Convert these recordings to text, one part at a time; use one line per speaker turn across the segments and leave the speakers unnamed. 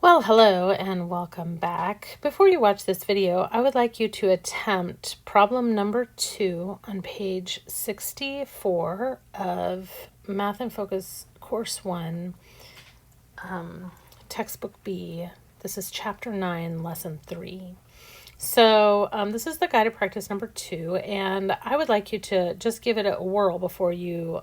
Well, hello and welcome back. Before you watch this video, I would like you to attempt problem number 2 on page 64 of Math in Focus Course 1, Textbook B. This is Chapter 9, Lesson 3. So this is the guided practice number 2, and I would like you to just give it a whirl before you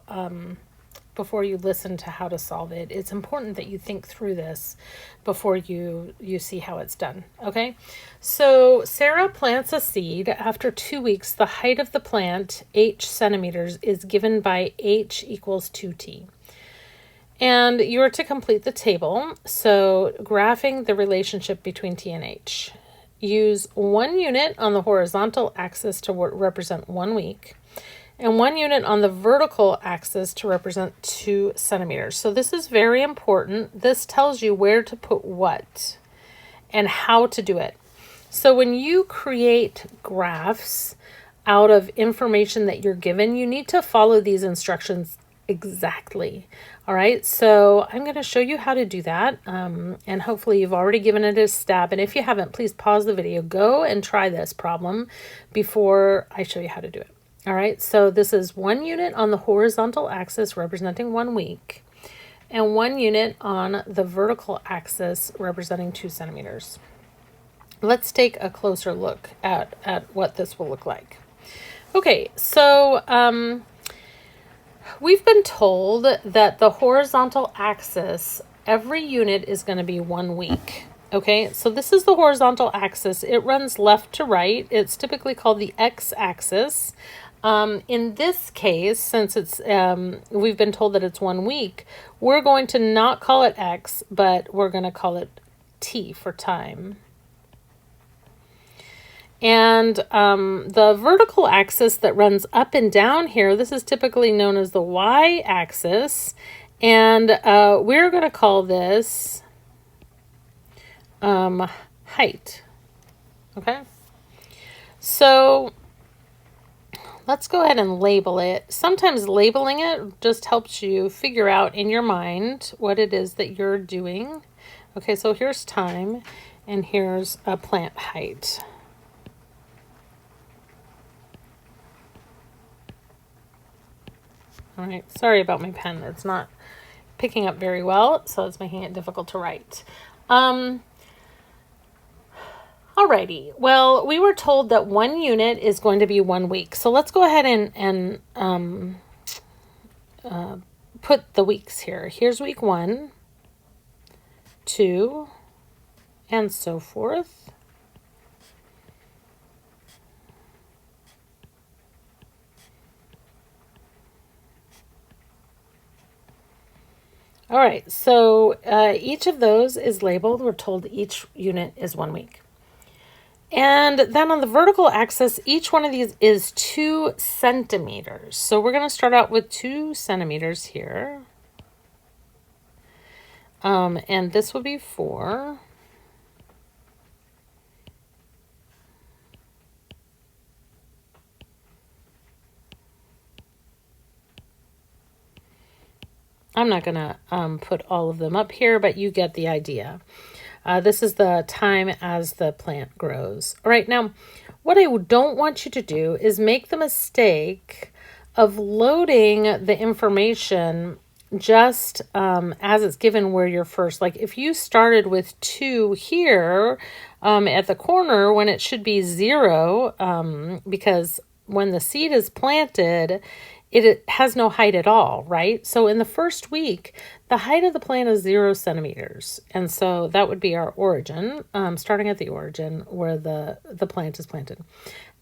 listen to how to solve it. It's important that you think through this before you see how it's done. Okay, so Sarah plants a seed. After 2 weeks, the height of the plant, h centimeters, is given by h equals 2t. And you are to complete the table. So graphing the relationship between t and h. Use 1 unit on the horizontal axis to represent 1 week, and 1 unit on the vertical axis to represent 2 centimeters. So this is very important. This tells you where to put what and how to do it. So when you create graphs out of information that you're given, you need to follow these instructions exactly. All right, so I'm going to show you how to do that, and hopefully you've already given it a stab. And if you haven't, please pause the video, go and try this problem before I show you how to do it. All right, so this is 1 unit on the horizontal axis representing 1 week, and 1 unit on the vertical axis representing 2 centimeters. Let's take a closer look at what this will look like. Okay, so we've been told that the horizontal axis, every unit is going to be 1 week. Okay, so this is the horizontal axis. It runs left to right. It's typically called the x-axis. In this case, since it's we've been told that it's 1 week, we're going to not call it x, but we're going to call it t for time. And the vertical axis that runs up and down here, this is typically known as the y-axis, and we're going to call this height. Okay, so let's go ahead and label it. Sometimes labeling it just helps you figure out in your mind what it is that you're doing. Okay, so here's time, and here's a plant height. All right, sorry about my pen. It's not picking up very well, so it's making it difficult to write. Alrighty, well, we were told that 1 unit is going to be 1 week. So let's go ahead and put the weeks here. Here's week 1, 2, and so forth. All right, so each of those is labeled. We're told each unit is 1 week. And then on the vertical axis, each one of these is 2 centimeters. So we're going to start out with 2 centimeters here. And this will be 4. I'm not going to put all of them up here, but you get the idea. This is the time as the plant grows. All right, now, what I don't want you to do is make the mistake of loading the information just as it's given where you're first. Like if you started with 2 here at the corner when it should be 0, because when the seed is planted, it has no height at all, right? So in the first week, the height of the plant is 0 centimeters. And so that would be our origin, starting at the origin where the plant is planted.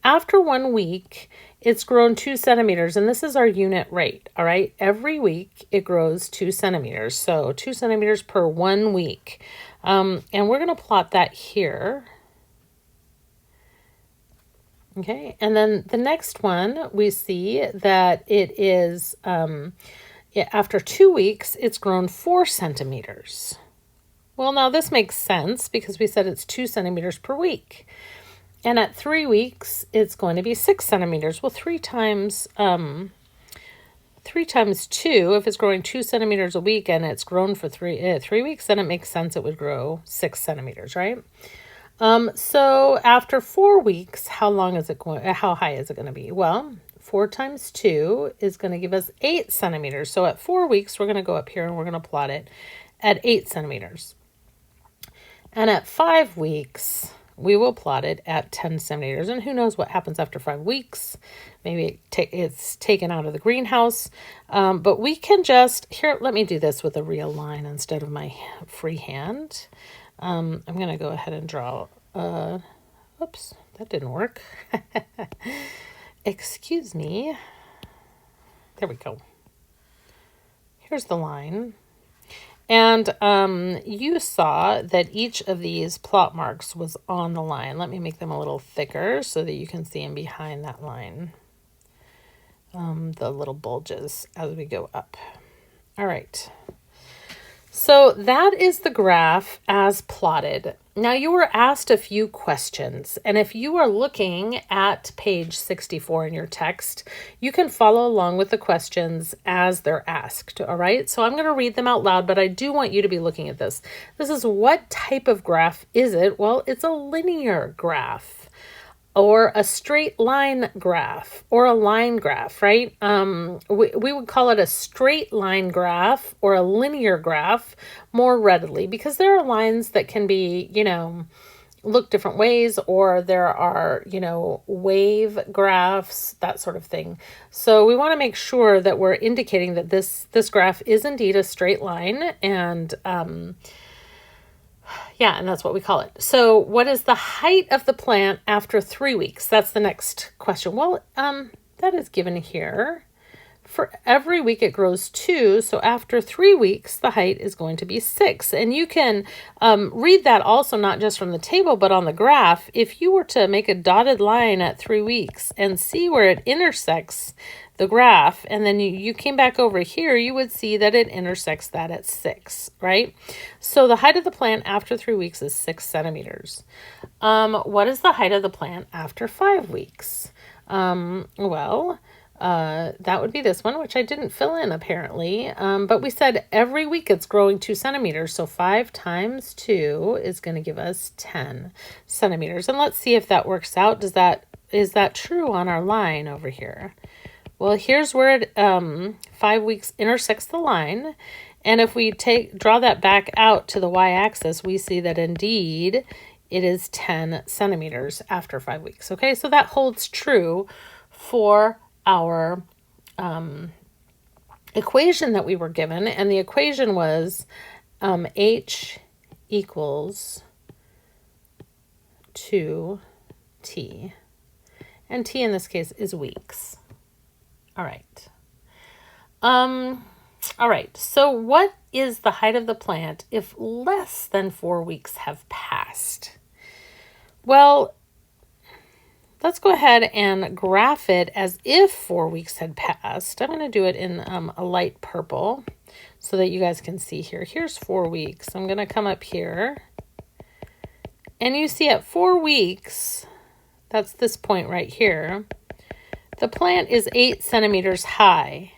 After 1 week, it's grown 2 centimeters, and this is our unit rate, all right? Every week, it grows 2 centimeters. So 2 centimeters per 1 week. And we're going to plot that here. Okay, and then the next one, we see that it is, after 2 weeks, it's grown 4 centimeters. Well, now this makes sense because we said it's 2 centimeters per week. And at 3 weeks, it's going to be 6 centimeters. Well, 3 times 3 times 2, if it's growing 2 centimeters a week and it's grown for 3 weeks, then it makes sense it would grow 6 centimeters, right? So after 4 weeks, how high is it going to be? Well, 4 times 2 is going to give us 8 centimeters. So at 4 weeks, we're going to go up here and we're going to plot it at 8 centimeters. And at 5 weeks, we will plot it at 10 centimeters. And who knows what happens after 5 weeks. Maybe it's taken out of the greenhouse. But we can here, let me do this with a real line instead of my freehand. I'm going to go ahead and draw, oops, that didn't work. Excuse me. There we go. Here's the line. And you saw that each of these plot marks was on the line. Let me make them a little thicker so that you can see them behind that line. The little bulges as we go up. All right. So that is the graph as plotted. Now you were asked a few questions, and if you are looking at page 64 in your text, you can follow along with the questions as they're asked, all right? So I'm going to read them out loud, but I do want you to be looking at this. This is, what type of graph is it? Well, it's a linear graph, or a straight line graph, or a line graph, right? We would call it a straight line graph or a linear graph more readily, because there are lines that can be, look different ways, or there are, wave graphs, that sort of thing. So we want to make sure that we're indicating that this graph is indeed a straight line, and yeah, and that's what we call it. So what is the height of the plant after 3 weeks? That's the next question. Well, that is given here. For every week it grows 2. So after 3 weeks, the height is going to be 6. And you can read that also not just from the table, but on the graph. If you were to make a dotted line at 3 weeks and see where it intersects the graph, and then you came back over here, you would see that it intersects that at 6, right? So the height of the plant after 3 weeks is 6 centimeters. What is the height of the plant after 5 weeks? That would be this one, which I didn't fill in apparently. But we said every week it's growing 2 centimeters. So 5 times 2 is going to give us 10 centimeters. And let's see if that works out. Is that true on our line over here? Well, here's where it, 5 weeks intersects the line. And if we draw that back out to the y-axis, we see that indeed it is 10 centimeters after 5 weeks. Okay, so that holds true for our equation that we were given. And the equation was H equals 2T. And T in this case is weeks. All right. All right. So what is the height of the plant if less than 4 weeks have passed? Well, let's go ahead and graph it as if 4 weeks had passed. I'm going to do it in a light purple so that you guys can see here. Here's 4 weeks. I'm going to come up here. And you see at 4 weeks, that's this point right here, the plant is 8 centimeters high.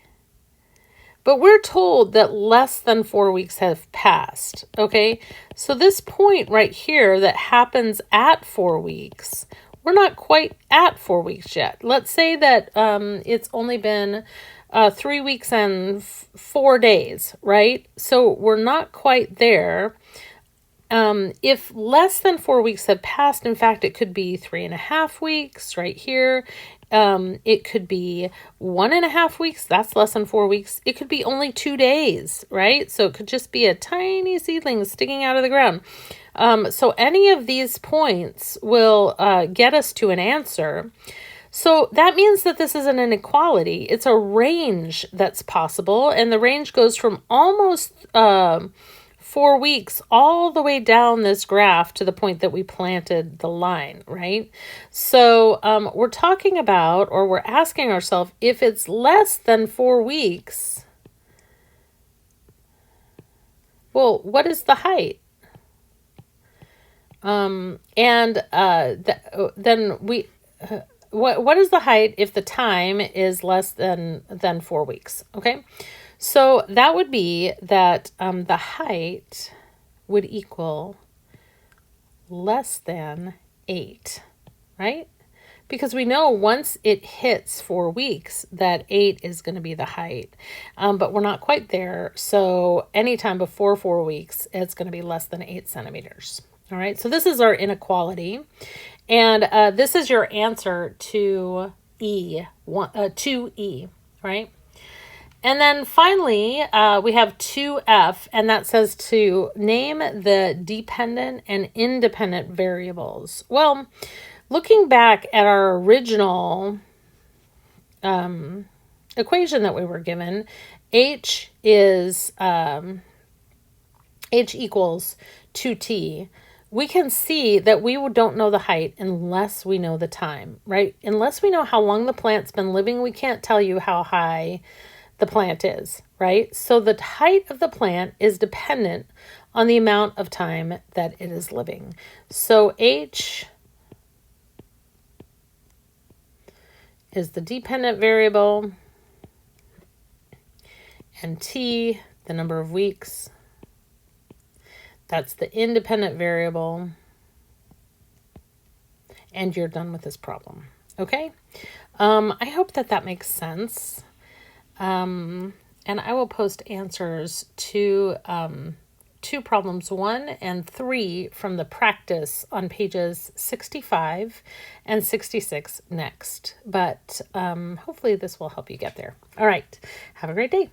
But we're told that less than 4 weeks have passed, okay? So this point right here that happens at 4 weeks, we're not quite at 4 weeks yet. Let's say that it's only been 3 weeks and 4 days, right? So we're not quite there. If less than 4 weeks have passed, in fact, it could be 3.5 weeks right here. It could be 1.5 weeks. That's less than 4 weeks. It could be only 2 days, right? So it could just be a tiny seedling sticking out of the ground. So any of these points will get us to an answer. So that means that this is an inequality. It's a range that's possible. And the range goes from almost 4 weeks all the way down this graph to the point that we planted the line, right? So we're talking about, or we're asking ourselves, if it's less than 4 weeks, well, what is the height? Then what is the height if the time is less than 4 weeks? Okay, so that would be that the height would equal less than 8, right? Because we know once it hits 4 weeks that 8 is going to be the height, but we're not quite there. So anytime before 4 weeks, it's going to be less than 8 centimeters. All right, so this is our inequality. And this is your answer to E, right? And then finally, we have 2F, and that says to name the dependent and independent variables. Well, looking back at our original equation that we were given, H equals 2T. We can see that we don't know the height unless we know the time, right? Unless we know how long the plant's been living, we can't tell you how high the plant is, right? So the height of the plant is dependent on the amount of time that it is living. So H is the dependent variable, and T, the number of weeks. That's the independent variable. And you're done with this problem. Okay? I hope that makes sense. And I will post answers to problems 1 and 3 from the practice on pages 65 and 66 next. But hopefully this will help you get there. All right. Have a great day.